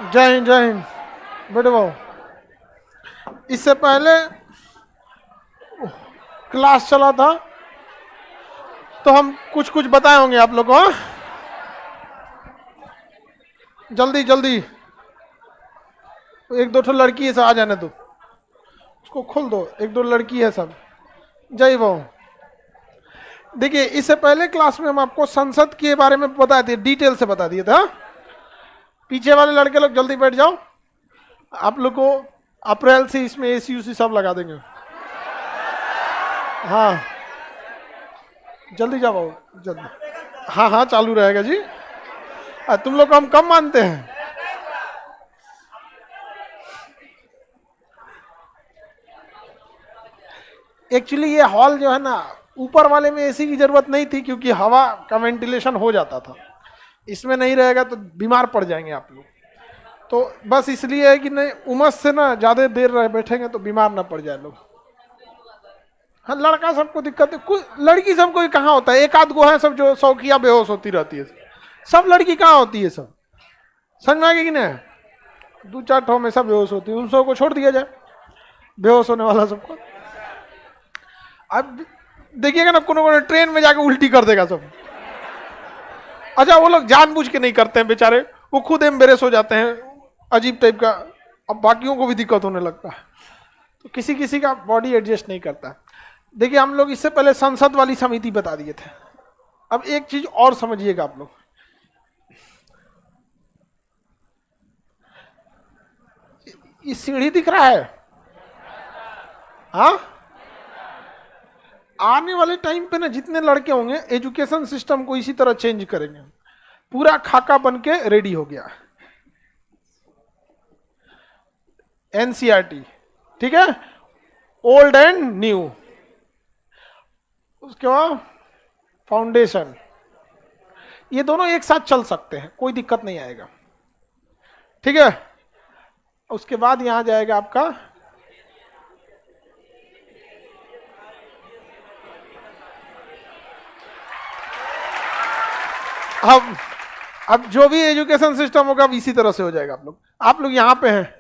जय हिंद जय हिंद। बेटे वो इससे पहले क्लास चला था तो हम कुछ कुछ बताए होंगे आप लोगों को। जल्दी जल्दी एक दो ठो लड़की है सब, आ जाने दो, उसको खोल दो। एक दो लड़की है सब। जय वो। देखिए इससे पहले क्लास में हम आपको संसद के बारे में बता दिए, डिटेल से बता दिए था। पीछे वाले लड़के लोग जल्दी बैठ जाओ। आप लोग को अप्रैल से इसमें एसी यूसी सब लगा देंगे। हाँ जल्दी जाओ जल्दी। हाँ हाँ चालू रहेगा जी। तुम लोग को हम कम मानते हैं। एक्चुअली ये हॉल जो है ना, ऊपर वाले में एसी की जरूरत नहीं थी क्योंकि हवा का वेंटिलेशन हो जाता था। इसमें नहीं रहेगा तो बीमार पड़ जाएंगे आप लोग। तो बस इसलिए है कि नहीं, उमस से ना ज्यादा देर रह बैठेंगे तो बीमार ना पड़ जाए लोग। हाँ लड़का सबको दिक्कत है, कुछ लड़की सबको कहाँ होता है, एक आध गो है सब जो शौकिया बेहोश होती रहती है। सब लड़की कहाँ होती है सब, समझ में आ गया कि नहीं? दो चार ठो हमेशा बेहोश होती है, उन सबको छोड़ दिया जाए, बेहोश होने वाला सबको। अब देखिएगा ना, कोनो ट्रेन में जाके उल्टी कर देगा सब। अच्छा वो लोग जानबूझ के नहीं करते हैं बेचारे, वो खुद एम्बेरेस हो जाते हैं अजीब टाइप का, अब बाकियों को भी दिक्कत होने लगता है। तो किसी किसी का बॉडी एडजस्ट नहीं करता। देखिए हम लोग इससे पहले संसद वाली समिति बता दिए थे। अब एक चीज और समझिएगा आप लोग, ये सीढ़ी दिख रहा है? हाँ आने वाले टाइम पे ना जितने लड़के होंगे एजुकेशन सिस्टम को इसी तरह चेंज करेंगे। पूरा खाका बन के रेडी हो गया एनसीईआरटी, ठीक है, ओल्ड एंड न्यू। उसके बाद फाउंडेशन, ये दोनों एक साथ चल सकते हैं, कोई दिक्कत नहीं आएगा, ठीक है। उसके बाद यहां जाएगा आपका अब जो भी एजुकेशन सिस्टम होगा इसी तरह से हो जाएगा। आप लोग यहां पे हैं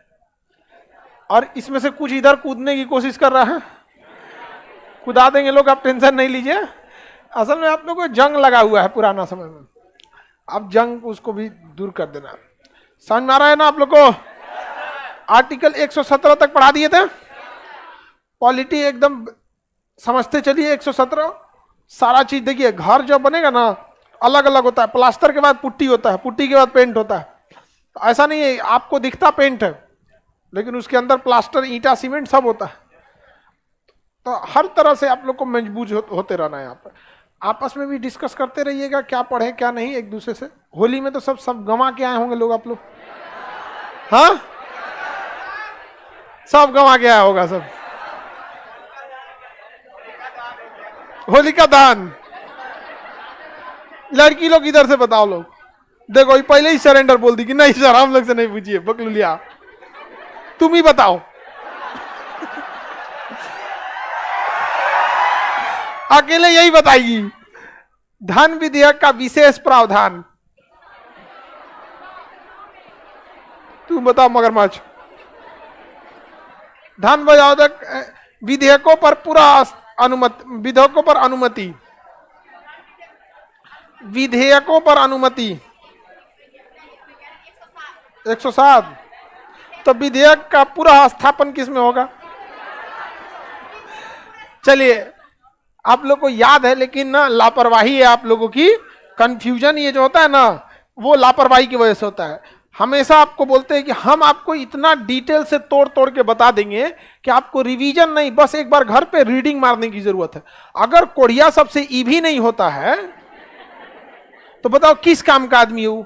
और इसमें से कुछ इधर कूदने की कोशिश कर रहा है, कूदा देंगे लोग, आप टेंशन नहीं लीजिए। असल में आप लोग को जंग लगा हुआ है पुराना समय में, अब जंग उसको भी दूर कर देना। समझ में आ रहा है ना आप लोग को? आर्टिकल 117 तक पढ़ा दिए थे, पॉलिटी एकदम समझते चलिए। 117 सारा चीज देखिए, घर जब बनेगा ना अलग अलग होता है, प्लास्टर के बाद पुट्टी होता है, पुट्टी के बाद पेंट होता है। तो ऐसा नहीं है आपको दिखता पेंट है लेकिन उसके अंदर प्लास्टर ईंटा सीमेंट सब होता है। तो हर तरह से आप लोग को मजबूत होते रहना है। यहाँ पर आपस में भी डिस्कस करते रहिएगा, क्या पढ़े क्या नहीं एक दूसरे से। होली में तो सब गंवा के आए होंगे लोग आप लोग, हाँ सब गंवा के आया होगा सब। होलिका दहन, लड़की लोग इधर से बताओ लोग, देखो ये पहले ही सरेंडर बोल दी कि नहीं सर हम लोग से नहीं पूछिए, बकलुलिया तुम ही बताओ। अकेले यही बताएगी। धन विधेयक का विशेष प्रावधान, तुम बताओ मगरमच्छ। धन विधेयकों पर पूरा अनुमति, विधेयकों पर अनुमति, विधेयकों पर अनुमति 107। तो विधेयक का पूरा स्थापन किस में होगा? चलिए आप लोग को याद है लेकिन ना लापरवाही है आप लोगों की, कंफ्यूजन ये जो होता है ना वो लापरवाही की वजह से होता है। हमेशा आपको बोलते हैं कि हम आपको इतना डिटेल से तोड़ तोड़ के बता देंगे कि आपको रिवीजन नहीं, बस एक बार घर पे रीडिंग मारने की जरूरत है। अगर कोढ़िया सबसे ईवी नहीं होता है तो बताओ किस काम का आदमी हो?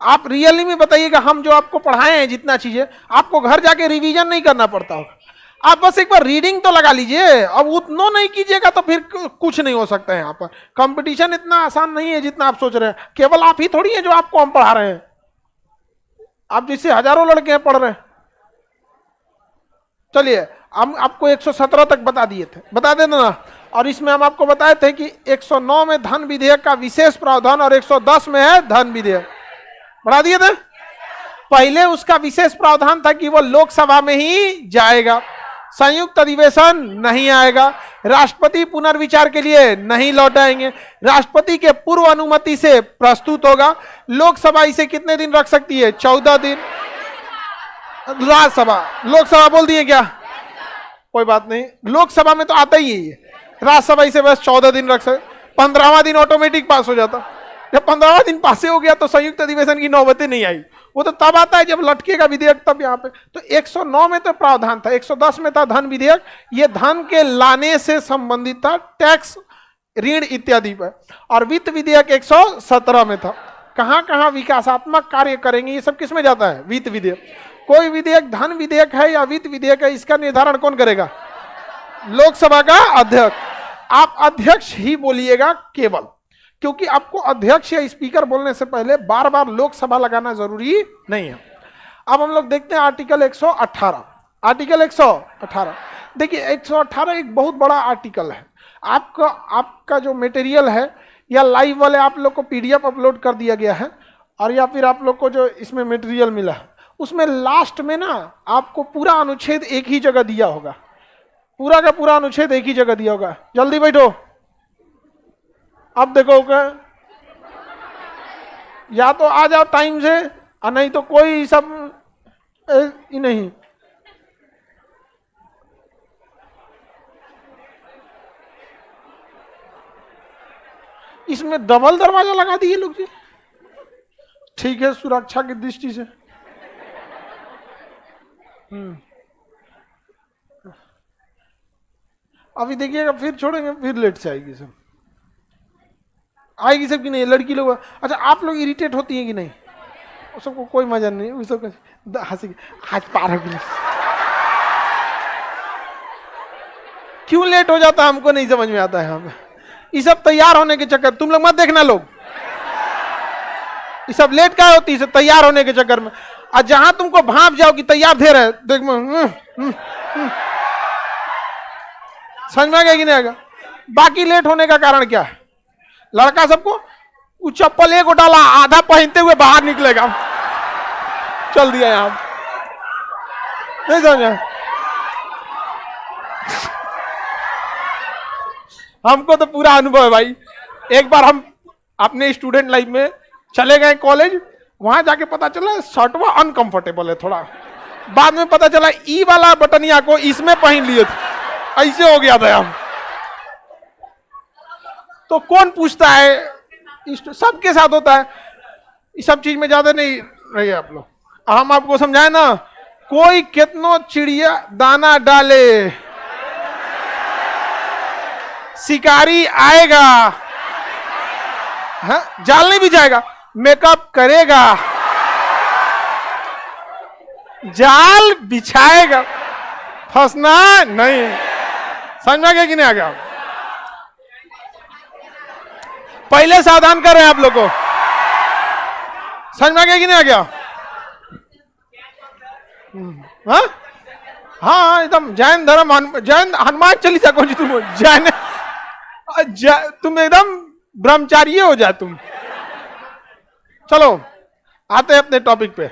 आप रियली में बताइएगा, हम जो आपको पढ़ाए हैं जितना चीजें आपको घर जाके रिवीजन नहीं करना पड़ता होगा, आप बस एक बार रीडिंग तो लगा लीजिए। अब उतना नहीं कीजिएगा तो फिर कुछ नहीं हो सकता है। यहाँ पर कंपटीशन इतना आसान नहीं है जितना आप सोच रहे हैं। केवल आप ही थोड़ी है जो आपको हम पढ़ा रहे हैं, आप जिससे हजारों लड़के हैं पढ़ रहे हैं। चलिए हम आपको 117 तक बता दिए थे, बता देना ना। और इसमें हम आपको बताए थे कि 109 में धन विधेयक का विशेष प्रावधान और 110 में है धन विधेयक, बढ़ा दिए थे। पहले उसका विशेष प्रावधान था कि वो लोकसभा में ही जाएगा, संयुक्त अधिवेशन नहीं आएगा, राष्ट्रपति पुनर्विचार के लिए नहीं लौट आएंगे, राष्ट्रपति के पूर्व अनुमति से प्रस्तुत होगा, लोकसभा इसे कितने दिन रख सकती है? 14 दिन। राज्यसभा, लोकसभा बोल दिए क्या? कोई बात नहीं, लोकसभा में तो आता ही है, राज्यसभा इसे बस 14 दिन रख सकते, 15वां दिन ऑटोमेटिक पास हो जाता। जब 15वां दिन पास हो गया तो संयुक्त अधिवेशन की नौबत नहीं आई, वो तो तब आता है जब लटकेगा विधेयक, तब यहाँ पे। तो 109 में तो प्रावधान था, 110 में था धन विधेयक, ये धन के लाने से संबंधित था, टैक्स, ऋण इत्यादि पर। और वित्त विधेयक 117 में था। कहां कहां विकासात्मक कार्य करेंगे ये सब किस में जाता है? वित्त विधेयक। कोई विधेयक धन विधेयक है या वित्त विधेयक है, इसका निर्धारण कौन करेगा? लोकसभा का अध्यक्ष। आप अध्यक्ष ही बोलिएगा केवल, क्योंकि आपको अध्यक्ष या स्पीकर बोलने से पहले बार बार लोकसभा लगाना जरूरी नहीं है। अब हम लोग देखते हैं आर्टिकल 118। आर्टिकल 118 देखिए, 118 एक बहुत बड़ा आर्टिकल है। आपका जो मटेरियल है या लाइव वाले आप लोग को पीडीएफ अपलोड कर दिया गया है, और या फिर आप लोग को जो इसमें मटेरियल मिला है उसमें लास्ट में ना आपको पूरा अनुच्छेद एक ही जगह दिया होगा, पूरा का पूरा अनुच्छेद एक ही जगह दिया होगा। जल्दी बैठो, अब देखो क्या, या तो आ जाओ टाइम से, और नहीं तो कोई सब ही नहीं। इसमें डबल दरवाजा लगा दिए लोग जी। ठीक है, सुरक्षा की दृष्टि से। अभी देखिएगा, फिर छोड़ेंगे, फिर लेट से आएगी सब। आएगी सब कि नहीं? लड़की लोग, अच्छा आप लोग इरिटेट होती हैं कि नहीं? उस सबको कोई मजा नहीं, उस सब हंसी। आज पार हो गई, क्यों लेट हो जाता है हमको नहीं समझ में आता है। यहाँ पे ये सब तैयार होने के चक्कर, तुम लोग मत देखना लोग, ये सब लेट क्या होती है? तैयार होने के चक्कर में। और जहां तुमको भाप जाओ कि तैयार थे रहे, देख समझ में आ गया कि नहीं आएगा? बाकी लेट होने का कारण क्या है? लड़का सबको वो चप्पल एक डाला, आधा पहनते हुए बाहर निकलेगा, चल दिया यहां, नहीं समझा? हमको तो पूरा अनुभव है भाई। एक बार हम अपने स्टूडेंट लाइफ में चले गए कॉलेज, वहां जाके पता चला शर्टवा अनकंफर्टेबल है थोड़ा, बाद में पता चला ई वाला बटनिया को इसमें पहन लिए थे, ऐसे हो गया था हम। तो कौन पूछता है? सबके साथ होता है, इस सब चीज में ज्यादा नहीं रहिए आप लोग। हम आपको समझाए ना, कोई कितनो चिड़िया दाना डाले शिकारी आएगा, हाँ? जाल नहीं बिछाएगा, मेकअप करेगा, जाल बिछाएगा, फंसना नहीं। समझ में आ गया कि नहीं आ गया? पहले सावधान कर रहे हैं आप लोग को, समझ में आ गया कि नहीं आ गया? हाँ हाँ, एकदम जैन धर्म, जैन हनुमान चालीसा कौन सी तुम जैन, तुम एकदम ब्रह्मचारी हो जाए तुम। चलो आते हैं अपने टॉपिक पे।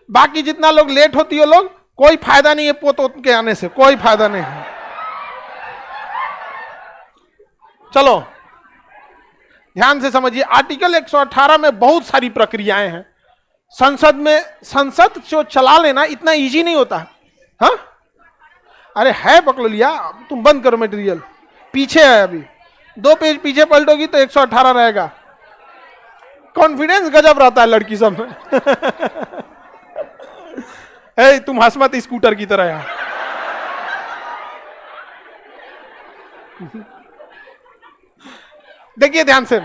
बाकी जितना लोग लेट होती हो लोग, कोई फायदा नहीं है पोत के आने से, कोई फायदा नहीं है। चलो ध्यान से समझिए, आर्टिकल 118 में बहुत सारी प्रक्रियाएं हैं। संसद जो चला लेना इतना इजी नहीं होता है। हाँ अरे है बकलोलिया, तुम बंद करो मटेरियल, पीछे है अभी 2 पेज पीछे पलटोगी तो 118 रहेगा। कॉन्फिडेंस गजब रहता है लड़की सब में। ए, तुम हंस मत स्कूटर की तरह यार। देखिए ध्यान से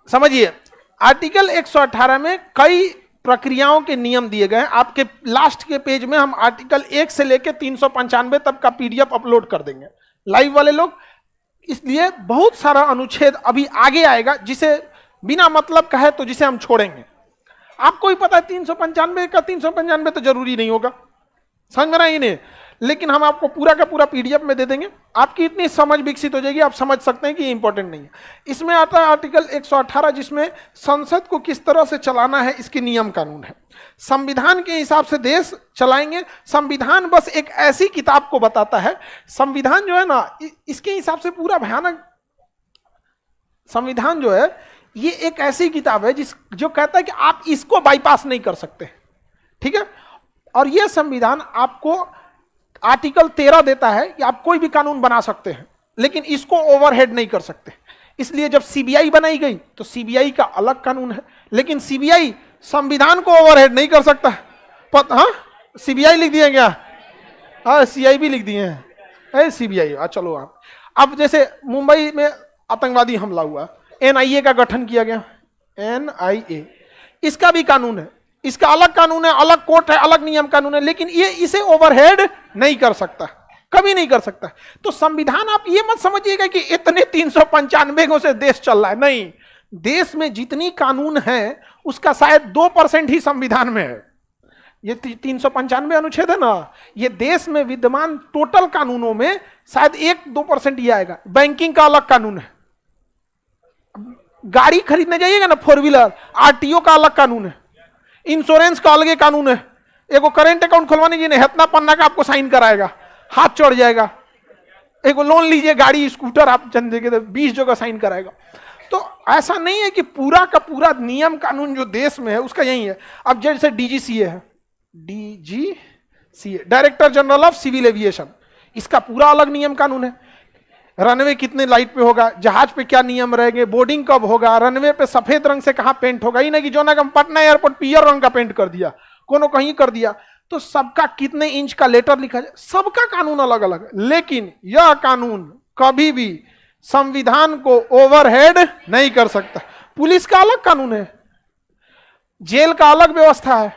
समझिए, आर्टिकल 118 में कई प्रक्रियाओं के नियम दिए गए हैं। आपके लास्ट के पेज में हम आर्टिकल 1 से लेकर 395 तक का पीडीएफ अपलोड कर देंगे, लाइव वाले लोग। इसलिए बहुत सारा अनुच्छेद अभी आगे आएगा जिसे बिना मतलब का है तो जिसे हम छोड़ेंगे। आपको ही पता है 395 का 395 तो जरूरी नहीं होगा, समझ में रहा ही नहीं। लेकिन हम आपको पूरा का पूरा पीडीएफ में दे देंगे, आपकी इतनी समझ विकसित हो जाएगी, आप समझ सकते हैं कि इंपॉर्टेंट नहीं है। इसमें आता है आर्टिकल 118 जिसमें संसद को किस तरह से चलाना है इसके नियम कानून है। संविधान के हिसाब से देश चलाएंगे। संविधान बस एक ऐसी किताब को बताता है, संविधान जो है ना इसके हिसाब से पूरा भयानक, संविधान जो है ये एक ऐसी किताब है जो कहता है कि आप इसको बाईपास नहीं कर सकते, ठीक है। और यह संविधान आपको आर्टिकल 13 देता है कि आप कोई भी कानून बना सकते हैं लेकिन इसको ओवरहेड नहीं कर सकते। इसलिए जब सीबीआई बनाई गई तो सीबीआई का अलग कानून है, लेकिन सीबीआई संविधान को ओवरहेड नहीं कर सकता। हाँ, सीबीआई लिख दिए क्या? हाँ, सीआईबी लिख दिए हैं, सीबीआई। चलो आप, अब जैसे मुंबई में आतंकवादी हमला हुआ, एनआईए का गठन किया गया, एनआईए, इसका भी कानून है, इसका अलग कानून है, अलग कोर्ट है, अलग नियम कानून है, लेकिन ये इसे ओवरहेड नहीं कर सकता, कभी नहीं कर सकता। तो संविधान, आप ये मत समझिएगा कि इतने 395 से देश चल रहा है, नहीं। देश में जितनी कानून है उसका शायद 2% ही संविधान में है। ये 395 अनुच्छेद है ना, ये देश में विद्यमान टोटल कानूनों में शायद 1-2% ही आएगा। बैंकिंग का अलग कानून है, गाड़ी खरीदने जाइएगा ना 4 व्हीलर, आरटीओ का अलग कानून है, इंश्योरेंस का अलग कानून है। एगो करेंट अकाउंट खुलवाने की नहीं, इतना पन्ना का आपको साइन कराएगा, हाथ चढ़ जाएगा। एगो लोन लीजिए, गाड़ी स्कूटर आप चंदे के 20 जगह साइन कराएगा। तो ऐसा नहीं है कि पूरा का पूरा नियम कानून जो देश में है उसका यही है। अब जैसे डीजीसीए है, DGCA, director general of civil aviation, इसका पूरा अलग नियम कानून है। रनवे कितने लाइट पे होगा, जहाज पे क्या नियम रहेंगे, बोर्डिंग कब होगा, रनवे पे सफेद रंग से कहां पेंट होगा, ही नहीं कि जो ना पटना एयरपोर्ट पीयर रंग का पेंट कर दिया, कोनो कहीं कर दिया। तो सबका कितने इंच का लेटर लिखा जाए, सबका कानून अलग अलग है। लेकिन यह कानून कभी भी संविधान को ओवरहेड नहीं कर सकता। पुलिस का अलग कानून है, जेल का अलग व्यवस्था है,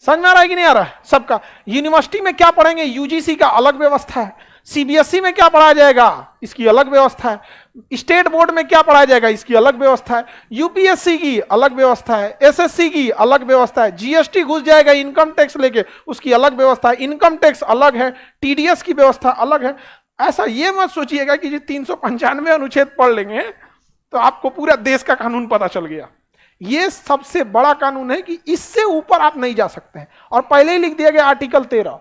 समझ में आ रहा है कि नहीं आ रहा है सबका। यूनिवर्सिटी में क्या पढ़ेंगे, यूजीसी का अलग व्यवस्था है। सीबीएसई में क्या पढ़ाया जाएगा, इसकी अलग व्यवस्था है। स्टेट बोर्ड में क्या पढ़ाया जाएगा, इसकी अलग व्यवस्था है। यूपीएससी की अलग व्यवस्था है, एसएससी की अलग व्यवस्था है। जीएसटी घुस जाएगा इनकम टैक्स लेके, उसकी अलग व्यवस्था है। इनकम टैक्स अलग है, टीडीएस की व्यवस्था अलग है। ऐसा ये मत सोचिएगा कि 395 अनुच्छेद पढ़ लेंगे तो आपको पूरा देश का कानून पता चल गया। ये सबसे बड़ा कानून है कि इससे ऊपर आप नहीं जा सकते हैं। और पहले ही लिख दिया गया आर्टिकल 13,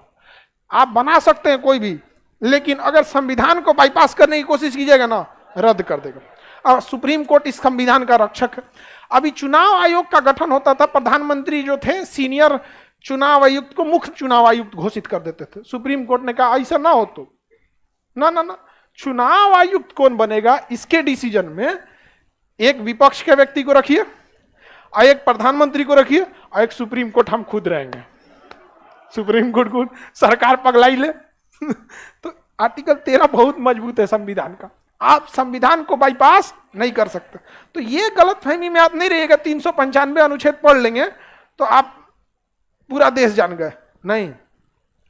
आप बना सकते हैं कोई भी, लेकिन अगर संविधान को बाईपास करने की कोशिश कीजिएगा ना, रद्द कर देगा। और सुप्रीम कोर्ट इस संविधान का रक्षक है। अभी चुनाव आयोग का गठन होता था, प्रधानमंत्री जो थे सीनियर चुनाव आयुक्त को मुख्य चुनाव आयुक्त घोषित कर देते थे। सुप्रीम कोर्ट ने कहा ऐसा ना हो, तो ना, चुनाव आयुक्त कौन बनेगा इसके डिसीजन में एक विपक्ष के व्यक्ति को रखिए, और एक प्रधानमंत्री को रखिए, और एक सुप्रीम कोर्ट हम खुद रहेंगे। सुप्रीम कोर्ट को सरकार पगलाई ले। तो आर्टिकल 13 बहुत मजबूत है संविधान का, आप संविधान को बाईपास नहीं कर सकते। तो ये गलतफहमी में आप नहीं रहिएगा 395 अनुच्छेद पढ़ लेंगे तो आप पूरा देश जान गए, नहीं।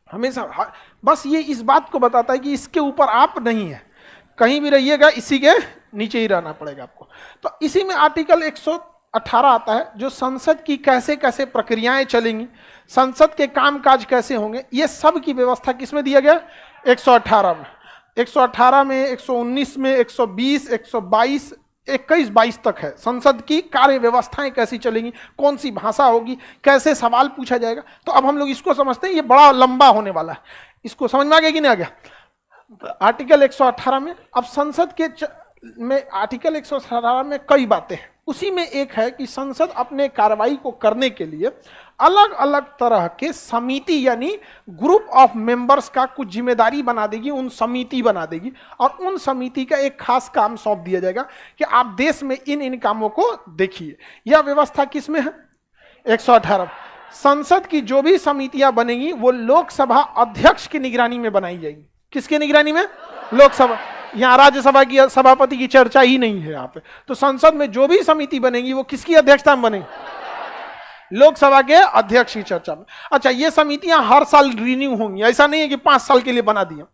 हमेशा बस ये इस बात को बताता है कि इसके ऊपर आप नहीं है, कहीं भी रहिएगा इसी के नीचे ही रहना पड़ेगा आपको। तो इसी में आर्टिकल 118 आता है जो संसद की कैसे कैसे प्रक्रियाएं चलेंगी, संसद के कामकाज कैसे होंगे, ये सब की व्यवस्था किसमें दिया गया, 118 में। 118 में, 119 में, 120, 122, 21-22 तक है। संसद की कार्य व्यवस्थाएं कैसी चलेंगी, कौन सी भाषा होगी, कैसे सवाल पूछा जाएगा। तो अब हम लोग इसको समझते हैं, ये बड़ा लंबा होने वाला है। इसको समझ में आ गया कि नहीं आ गया। आर्टिकल 118 में, अब संसद के में आर्टिकल 118 में कई बातें हैं। उसी में एक है कि संसद अपने कार्रवाई को करने के लिए अलग अलग तरह के समिति यानी ग्रुप ऑफ मेंबर्स का कुछ जिम्मेदारी बना देगी, उन समिति बना देगी, और उन समिति का एक खास काम सौंप दिया जाएगा कि आप देश में इन इन कामों को देखिए। यह व्यवस्था किस में है, 118। संसद की जो भी समितियां बनेंगी वो लोकसभा अध्यक्ष की निगरानी में बनाई जाएगी। किसकी निगरानी में, लोकसभा। यहाँ राज्यसभा की सभापति की चर्चा ही नहीं है यहाँ पे। तो संसद में जो भी समिति बनेगी वो किसकी अध्यक्षता में बनेगी, लोकसभा के अध्यक्ष की चर्चा में। अच्छा, ये समितियां हर साल रिन्यू होंगी, ऐसा नहीं है कि 5 साल के लिए बना दिया।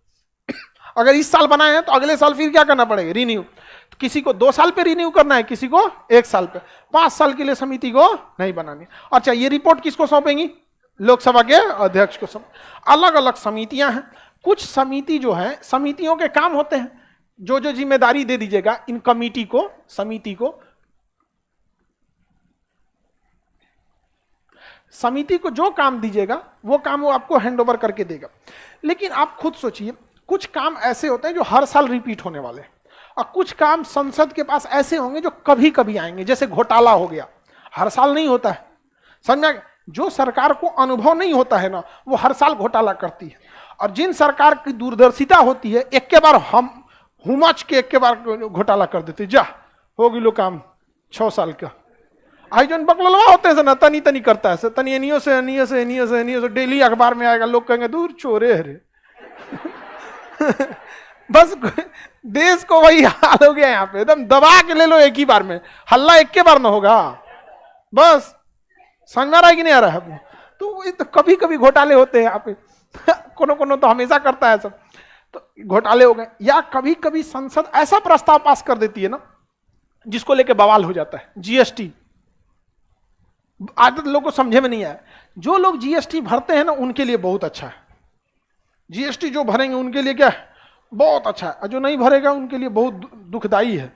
अगर इस साल बनाए हैं तो अगले साल फिर क्या करना पड़ेगा, रिन्यू। तो किसी को 2 साल पे रिन्यू करना है, किसी को 1 साल पे। 5 साल के लिए समिति को नहीं बनानी। अच्छा, ये रिपोर्ट किसको सौंपेंगी, लोकसभा के अध्यक्ष को अलग अलग समितियां हैं। कुछ समिति जो है, समितियों के काम होते हैं, जो जो जिम्मेदारी दे दीजिएगा इन कमिटी को, समिति को जो काम दीजिएगा वो काम वो आपको हैंड ओवर करके देगा। लेकिन आप खुद सोचिए, कुछ काम ऐसे होते हैं जो हर साल रिपीट होने वाले हैं, और कुछ काम संसद के पास ऐसे होंगे जो कभी कभी आएंगे। जैसे घोटाला हो गया, हर साल नहीं होता है, समझा। जो सरकार को अनुभव नहीं होता है ना, वो हर साल घोटाला करती है। और जिन सरकार की दूरदर्शिता होती है, एक के बार हम हुमच के एक के बार घोटाला कर देते, जा हो गई लो काम 6 साल का। आई जो बकलवा होते हैं ना, तनी तनी करता है, तनी एनियो से डेली अखबार में आएगा, लोग कहेंगे दूर चोरे हरे। बस देश को वही हाल हो गया यहाँ पे, एकदम दबा के ले लो एक ही बार में, हल्ला एक के बार ना होगा, बस समझ में आ रहा है कि नहीं आ रहा है। तो कभी कभी घोटाले होते हैं यहाँ पे। कोनो तो हमेशा करता है सब, तो घोटाले हो गए। या कभी कभी संसद ऐसा प्रस्ताव पास कर देती है ना जिसको लेके बवाल हो जाता है। जीएसटी आदत लोगों को समझे में नहीं आया। जो लोग जीएसटी भरते हैं ना उनके लिए बहुत अच्छा है, जीएसटी जो भरेंगे उनके लिए क्या है, बहुत अच्छा है। और जो नहीं भरेगा उनके लिए बहुत दुखदाई है।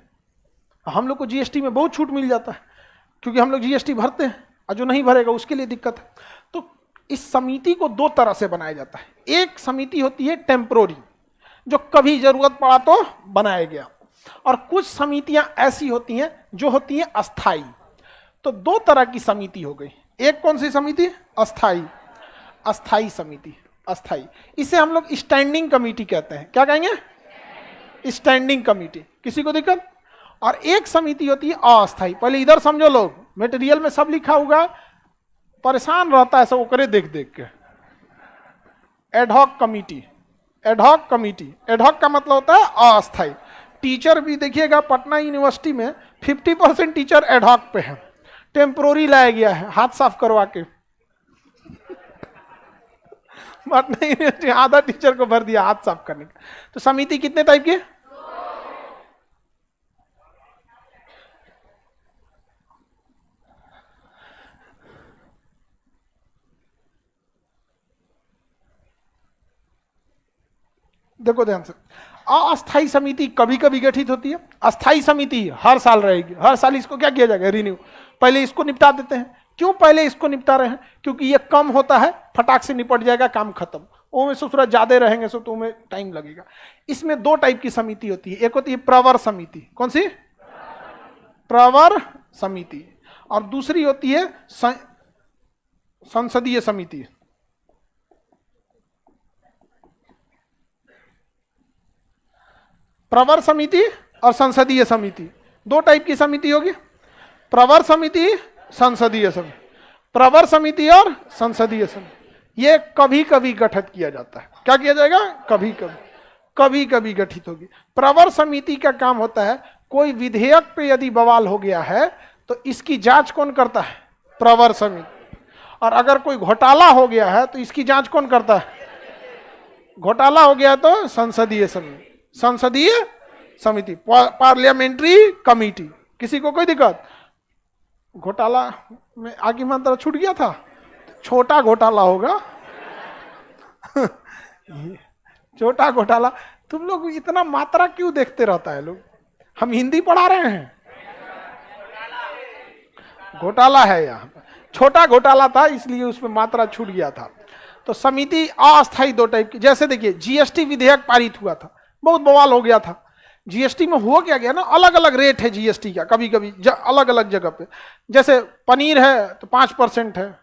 हम लोग को जीएसटी में बहुत छूट मिल जाता है क्योंकि हम लोग जीएसटी भरते हैं, और जो नहीं भरेगा उसके लिए दिक्कत है। तो इस समिति को 2 तरह से बनाया जाता है। एक समिति होती है टेम्पोररी, जो कभी जरूरत पड़ा तो बनाया गया, और कुछ समितियां ऐसी होती हैं जो होती हैं अस्थाई। तो 2 तरह की समिति हो गई। एक कौन सी समिति? अस्थाई। अस्थाई समिति, अस्थाई, इसे हम लोग स्टैंडिंग कमेटी कहते हैं। क्या कहेंगे? Standing committee. किसी को दिक्कत? और एक समिति होती है अस्थाई। पहले इधर समझो, लोग मटेरियल में सब लिखा होगा, परेशान रहता है सब ओकरे देख देख के। Ad hoc committee, ad hoc committee, ad hoc का मतलब होता है अस्थाई। टीचर भी देखिएगा पटना यूनिवर्सिटी में 50% टीचर एडहॉक पे है, टेम्पोररी लाया गया है हाथ साफ करवा के। पटना यूनिवर्सिटी आधा टीचर को भर दिया हाथ साफ करने का। तो समिति कितने टाइप की? देखो ध्यान से, अस्थाई समिति कभी कभी गठित होती है, अस्थाई समिति हर साल रहेगी। हर साल इसको क्या किया जाएगा? रिन्यू। पहले इसको निपटा देते हैं। क्यों पहले इसको निपटा रहे हैं? क्योंकि ये कम होता है, फटाक से निपट जाएगा, काम खत्म। वो में थोड़ा ज्यादा रहेंगे सो तो में टाइम लगेगा। इसमें 2 टाइप की समिति होती है। एक होती है प्रवर समिति। कौन सी? प्रवर समिति। और दूसरी होती है संसदीय समिति। प्रवर समिति और संसदीय समिति, 2 टाइप की समिति होगी। प्रवर समिति, संसदीय समिति। प्रवर समिति और संसदीय समिति ये कभी कभी गठित किया जाता है। क्या किया जाएगा? कभी कभी, कभी कभी गठित होगी। प्रवर समिति का काम होता है, कोई विधेयक पे यदि बवाल हो गया है तो इसकी जांच कौन करता है? प्रवर समिति। और अगर कोई घोटाला हो गया है तो इसकी जांच कौन करता है? घोटाला हो गया तो संसदीय समिति, संसदीय समिति, पार्लियामेंट्री कमेटी। किसी को कोई दिक्कत? घोटाला में आगे मंत्र छूट गया था, छोटा घोटाला होगा। छोटा घोटाला। तुम लोग इतना मात्रा क्यों देखते रहता है लोग? हम हिंदी पढ़ा रहे हैं, घोटाला है यहाँ पर। छोटा घोटाला था इसलिए उसमें मात्रा छूट गया था। तो समिति अस्थायी 2 टाइप की। जैसे देखिए जीएसटी विधेयक पारित हुआ था, बहुत बवाल हो गया था। जीएसटी में हुआ क्या गया ना, अलग अलग रेट है जीएसटी का, कभी कभी अलग अलग जगह पे। जैसे पनीर है तो 5% है,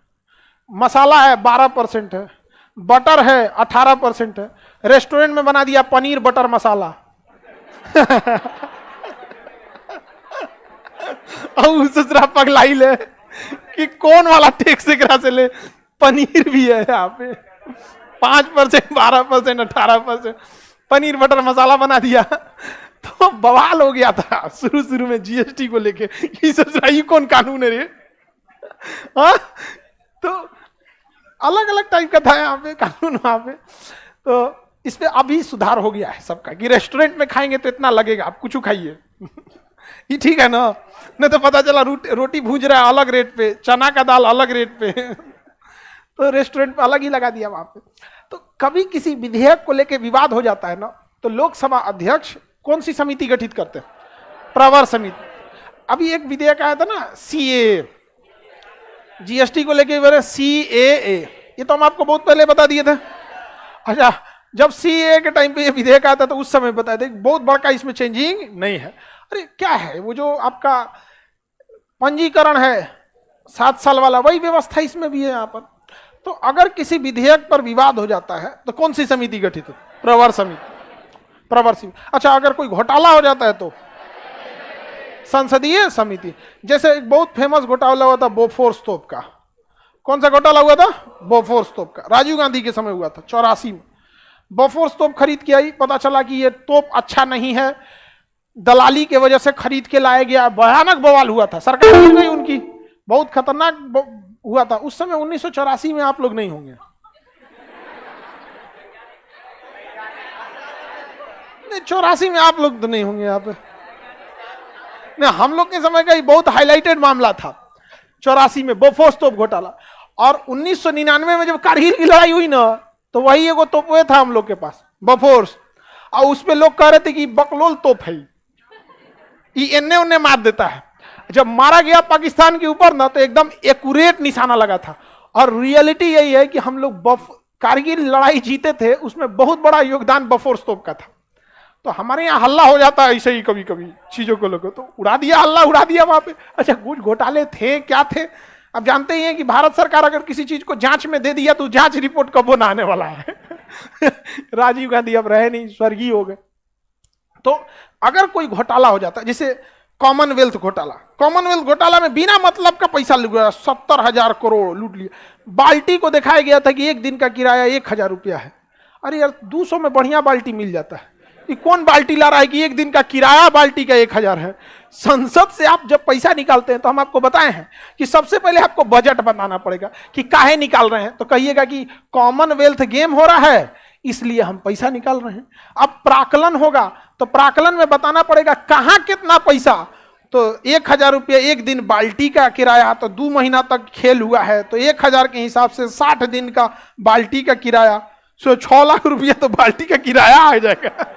मसाला है 12% है, बटर है 18% है। रेस्टोरेंट में बना दिया पनीर बटर मसाला। और दूसरा पगलाई ले कि कौन वाला टैक्स एकरा से ले। पनीर भी है यहाँ पे 5%, 12%, 18%। पनीर बटर मसाला बना दिया तो बवाल हो गया था शुरू में जीएसटी को लेके। ये कौन कानून है रे? हाँ, तो अलग अलग टाइप का था यहाँ पे कानून वहां पे। तो इस पे अभी सुधार हो गया है सबका कि रेस्टोरेंट में खाएंगे तो इतना लगेगा, आप कुछ खाइए। ये ठीक है ना? नहीं तो पता चला रोटी भूज रहा है अलग रेट पे, चना का दाल अलग रेट पे। तो रेस्टोरेंट पे अलग ही लगा दिया वहां पे। तो कभी किसी विधेयक को लेकर विवाद हो जाता है ना, तो लोकसभा अध्यक्ष कौन सी समिति गठित करते हैं? प्रवर समिति। अभी एक विधेयक आया था ना, सीएए, जीएसटी को लेकर सीएए, ये तो हम आपको बहुत पहले बता दिए थे। अच्छा, जब सीएए के टाइम पे ये विधेयक आता तो उस समय बताए थे बहुत बड़का इसमें चेंजिंग नहीं है। अरे क्या है, वो जो आपका पंजीकरण है 7 साल वाला, वही व्यवस्था इसमें भी है यहाँ पर। तो अगर किसी विधेयक पर विवाद हो जाता है तो कौन सी समिति गठित है? प्रवर समिति। प्रवर समिति। अच्छा, अगर कोई घोटाला हो जाता है तो संसदीय समिति। जैसे एक बहुत फेमस घोटाला हुआ था बोफोर्स तोप का। कौन सा घोटाला हुआ था? बोफोर्स तोप का। राजीव गांधी के समय हुआ था 84 में। बोफोर्स तोप खरीद के आई, पता चला कि ये तोप अच्छा नहीं है, दलाली के वजह से खरीद के लाया गया, भयानक बवाल हुआ था, सरकार गिर गई उनकी, बहुत खतरनाक हुआ था उस समय। 1984 में आप लोग नहीं होंगे, नहीं 84 में आप लोग तो नहीं होंगे यहाँ पे, नहीं हम लोग के समय का ही बहुत हाईलाइटेड मामला था 84 में बोफोर्स तोप घोटाला। और 1999 में जब कारगिल की लड़ाई हुई ना, तो वही एगो तोप था हम लोग के पास, बोफोर्स, और उसपे लोग कह रहे थे कि बकलोल तोप है, ये एन्ने उन्ने मार देता है। जब मारा गया पाकिस्तान के ऊपर ना, तो एकदम एक्यूरेट निशाना लगा था। और रियलिटी यही है कि हम लोग कारगिल लड़ाई जीते थे, उसमें बहुत बड़ा योगदान बोफोर्स तोप का था। तो हमारे यहाँ हल्ला हो जाता है ऐसे ही कभी कभी चीजों को लेकर, तो उड़ा दिया, हल्ला उड़ा दिया वहां पे। अच्छा, कुछ घोटाले थे, क्या थे? अब जानते ही हैं कि भारत सरकार अगर किसी चीज को जांच में दे दिया तो जांच रिपोर्ट कब ना आने वाला है। राजीव गांधी अब रहे नहीं, स्वर्गीय हो गए। तो अगर कोई घोटाला हो जाता है, जैसे कॉमनवेल्थ घोटाला, कॉमनवेल्थ घोटाला में बिना मतलब का पैसा लूट गया, 70,000 करोड़ लूट लिया। बाल्टी को दिखाया गया था कि एक दिन का किराया 1,000 रुपया है। अरे यार, 200 में बढ़िया बाल्टी मिल जाता है, ये कौन बाल्टी ला रहा है कि एक दिन का किराया बाल्टी का 1,000 है। संसद से आप जब पैसा निकालते हैं तो हम आपको बताए हैं कि सबसे पहले आपको बजट बनाना पड़ेगा कि काहे निकाल रहे हैं, तो कहिएगा कि कॉमनवेल्थ गेम हो रहा है इसलिए हम पैसा निकाल रहे हैं। अब प्राकलन होगा तो प्राकलन में बताना पड़ेगा कहां कितना पैसा। तो 1,000 रुपया एक दिन बाल्टी का किराया, तो 2 महीना तक खेल हुआ है, तो 1,000 के हिसाब से 60 दिन का बाल्टी का किराया, सो 6 लाख रुपया तो बाल्टी का किराया आ जाएगा।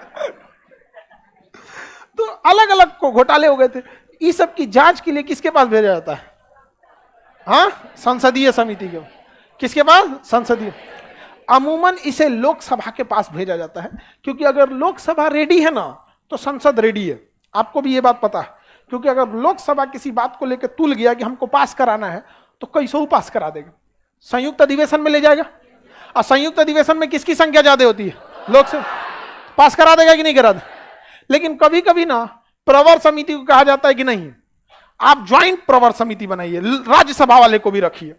तो अलग अलग को घोटाले हो गए थे। इस सब की जांच के लिए किसके पास भेजा जाता है? हाँ, संसदीय समिति के। किसके पास? संसदीय। अमूमन इसे लोकसभा के पास भेजा जाता है, क्योंकि अगर लोकसभा रेडी है ना तो संसद रेडी है। आपको भी ये बात पता है, क्योंकि अगर लोकसभा किसी बात को लेकर तुल गया कि हमको पास कराना है तो कैसे पास करा देगा? संयुक्त अधिवेशन में ले जाएगा, और संयुक्त अधिवेशन में किसकी संख्या ज्यादा होती है? लोकसभा। पास करा देगा कि नहीं करा दे? लेकिन कभी कभी ना प्रवर समिति को कहा जाता है कि नहीं, आप ज्वाइंट प्रवर समिति बनाइए, राज्यसभा वाले को भी रखिए।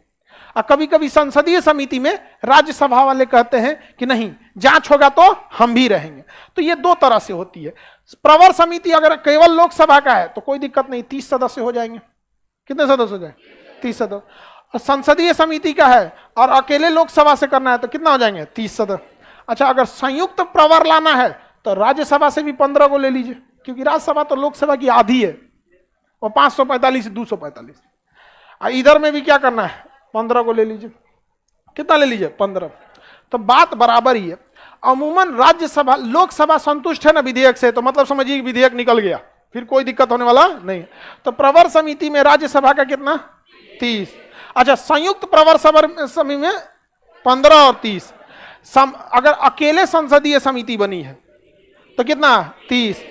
और कभी कभी संसदीय समिति में राज्यसभा वाले कहते हैं कि नहीं, जांच होगा तो हम भी रहेंगे। तो ये 2 तरह से होती है। प्रवर समिति अगर केवल लोकसभा का है तो कोई दिक्कत नहीं, 30 सदस्य हो जाएंगे। कितने सदस्य हो जाए? 30 सदस्य। और संसदीय समिति का है और अकेले लोकसभा से करना है तो कितना हो जाएंगे? 30 सदस्य। अच्छा, अगर संयुक्त प्रवर लाना है तो राज्यसभा से भी 15 को ले लीजिए, क्योंकि राज्यसभा तो लोकसभा की आधी है, और 545 245। और इधर में भी क्या करना है? 15 को ले लीजिए। कितना ले लीजिए? 15। तो बात बराबर ही है। अमूमन राज्यसभा, लोकसभा संतुष्ट है ना विधेयक से, तो मतलब समझिए विधेयक निकल गया, फिर कोई दिक्कत होने वाला नहीं। तो प्रवर समिति में राज्यसभा का कितना? 30। अच्छा, संयुक्त प्रवर समिति में 15 और 30। अगर अकेले संसदीय समिति बनी है तो कितना? 30।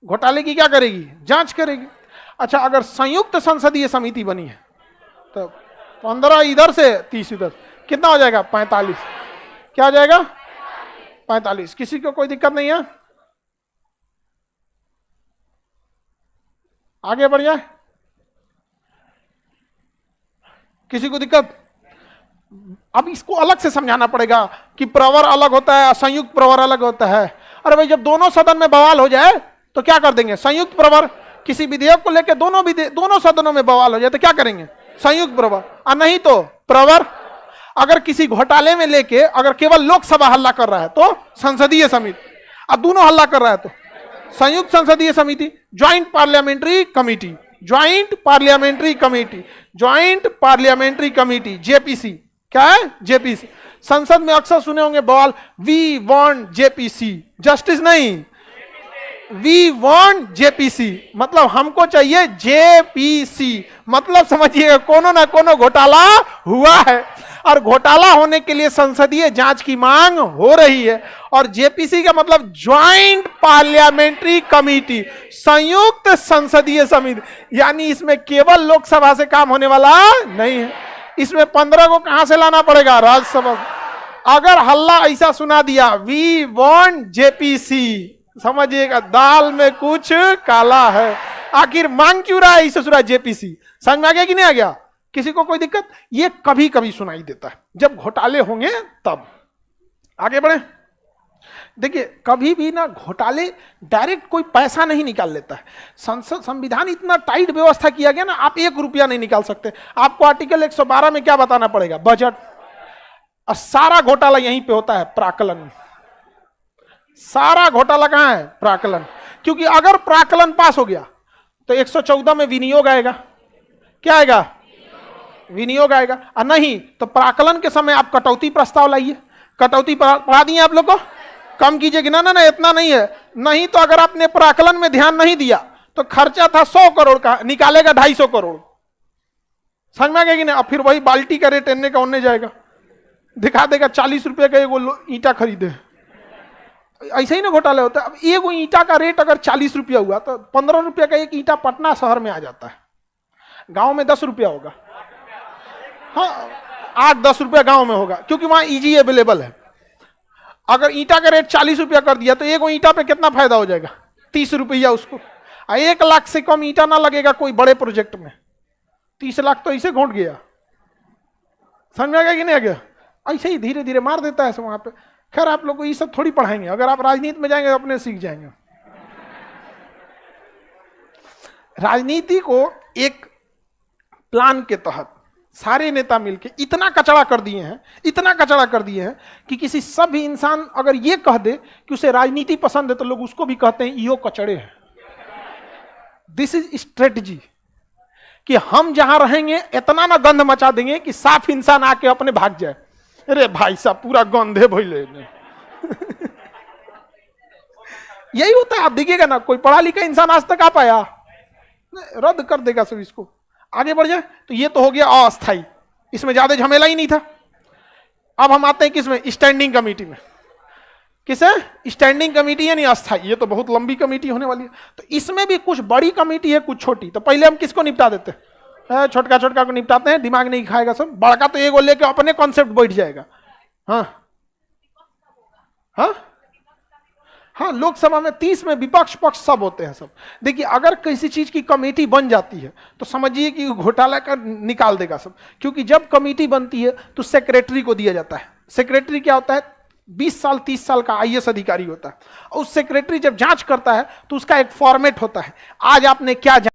घोटाले की क्या करेगी? जांच करेगी। अच्छा, अगर संयुक्त संसदीय समिति बनी है तो 15 इधर से 30 इधर, कितना हो जाएगा? 45। क्या हो जाएगा? 45। किसी को कोई दिक्कत नहीं है? आगे बढ़ जाए, किसी को दिक्कत? अब इसको अलग से समझाना पड़ेगा कि प्रवर अलग होता है, संयुक्त प्रवर अलग होता है। अरे भाई, जब दोनों सदन में बवाल हो जाए तो क्या कर देंगे? संयुक्त प्रवर। किसी विधेयक को लेकर दोनों सदनों में बवाल हो जाए तो क्या करेंगे? संयुक्त प्रवर। और नहीं तो प्रवर। अगर किसी घोटाले में लेके अगर केवल लोकसभा हल्ला कर रहा है तो संसदीय समिति, अब दोनों हल्ला कर रहा है तो संयुक्त संसदीय समिति, joint parliamentary committee, joint parliamentary committee, joint parliamentary committee, JPC क्या है? जेपीसी। संसद में अक्सर सुने होंगे बवाल, वी वांट जेपीसी, जस्टिस नहीं, वी वांट जेपीसी, मतलब हमको चाहिए जेपीसी। मतलब समझिए कोनो ना कोनो घोटाला हुआ है और घोटाला होने के लिए संसदीय जांच की मांग हो रही है। और जेपीसी का मतलब ज्वाइंट पार्लियामेंट्री कमेटी, संयुक्त संसदीय समिति, यानी इसमें केवल लोकसभा से काम होने वाला नहीं है, इसमें 15 को कहां से लाना पड़ेगा? राज्यसभा। अगर हल्ला ऐसा सुना दिया, वी वांट जेपीसी, समझिएगा दाल में कुछ काला है। आखिर मांग क्यों रहा है इसे सुना जेपीसी? समझ में आ गया कि नहीं आ गया? किसी को कोई दिक्कत? ये कभी कभी सुनाई देता है, जब घोटाले होंगे तब। आगे बढ़े। देखिए कभी भी ना घोटाले डायरेक्ट कोई पैसा नहीं निकाल लेता है। संसद संविधान इतना टाइट व्यवस्था किया गया ना, आप 1 रुपया नहीं निकाल सकते। आपको आर्टिकल 112 में क्या बताना पड़ेगा? बजट। और सारा घोटाला यहीं पे होता है, प्राक्कलन। सारा घोटाला कहां है? प्राक्कलन। क्योंकि अगर प्राक्कलन पास हो गया तो 114 में विनियोग आएगा। क्या आएगा? विनियोग आएगा। और नहीं तो प्राक्कलन के समय आप कटौती प्रस्ताव लाइए। कटौती पढ़ा दिए आप लोग को, कम कीजिए कि ना ना ना इतना नहीं है। नहीं तो अगर आपने प्राक्कलन में ध्यान नहीं दिया तो खर्चा था 100 करोड़ का, निकालेगा 250 करोड़। समझ में आ गया कि नहीं? अब फिर वही बाल्टी का रेट एने का उन्ने जाएगा, दिखा देगा 40 रुपए का एगो ईंटा खरीदे। ऐसे ही ना घोटाला होता है। अब एगो ईंटा का रेट अगर 40 रुपया हुआ तो 15 रुपया का एक ईंटा पटना शहर में आ जाता है। गांव में 10 रुपया होगा, हाँ 8-10 रुपया गांव में होगा, क्योंकि वहां इजी अवेलेबल है। अगर ईंटा का रेट 40 रुपया कर दिया तो एगो ईंटा पे कितना फायदा हो जाएगा? 30 रुपया उसको। 1 लाख से कम ईंटा ना लगेगा कोई बड़े प्रोजेक्ट में। 30 लाख तो ऐसे घोट गया। समझ में आ गया कि नहीं आ गया? ऐसे ही धीरे धीरे मार देता है वहां पे। खैर आप लोग को ये सब थोड़ी पढ़ाएंगे, अगर आप राजनीति में जाएंगे तो अपने सीख जाएंगे। राजनीति को एक प्लान के तहत सारे नेता मिलके इतना कचड़ा कर दिए हैं, इतना कचड़ा कर दिए हैं कि किसी सभ्य इंसान अगर ये कह दे कि उसे राजनीति पसंद है तो लोग उसको भी कहते हैं यो कचड़े हैं। दिस इज स्ट्रेटजी कि हम जहां रहेंगे इतना ना गंध मचा देंगे कि साफ इंसान आके अपने भाग जाए। अरे भाई साहब पूरा गंधे भइले। यही होता है। आप देखिएगा ना, कोई पढ़ा लिखा इंसान आज तक आ पाया? रद्द कर देगा सब इसको। आगे बढ़ जाए तो ये तो हो गया अस्थाई, इसमें ज्यादा झमेला ही नहीं था। अब हम आते हैं किसमें? स्टैंडिंग कमेटी में। किसे? स्टैंडिंग कमेटी है नहीं अस्थाई, ये तो बहुत लंबी कमेटी होने वाली है। तो इसमें भी कुछ बड़ी कमेटी है, कुछ छोटी। तो पहले हम किसको निपटा देते हैं? छोटका छोटका को निपटाते हैं, दिमाग नहीं खाएगा सब। बड़का तो एगो लेके अपने कॉन्सेप्ट बैठ जाएगा। हाँ हाँ हाँ, लोकसभा में 30 में विपक्ष पक्ष सब होते हैं सब। देखिए अगर किसी चीज की कमेटी बन जाती है तो समझिए कि घोटाला का निकाल देगा सब। क्योंकि जब कमेटी बनती है तो सेक्रेटरी को दिया जाता है। सेक्रेटरी क्या होता है? 20 साल 30 साल का IAS अधिकारी होता है। और उस सेक्रेटरी जब जांच करता है तो उसका एक फॉर्मेट होता है, आज आपने क्या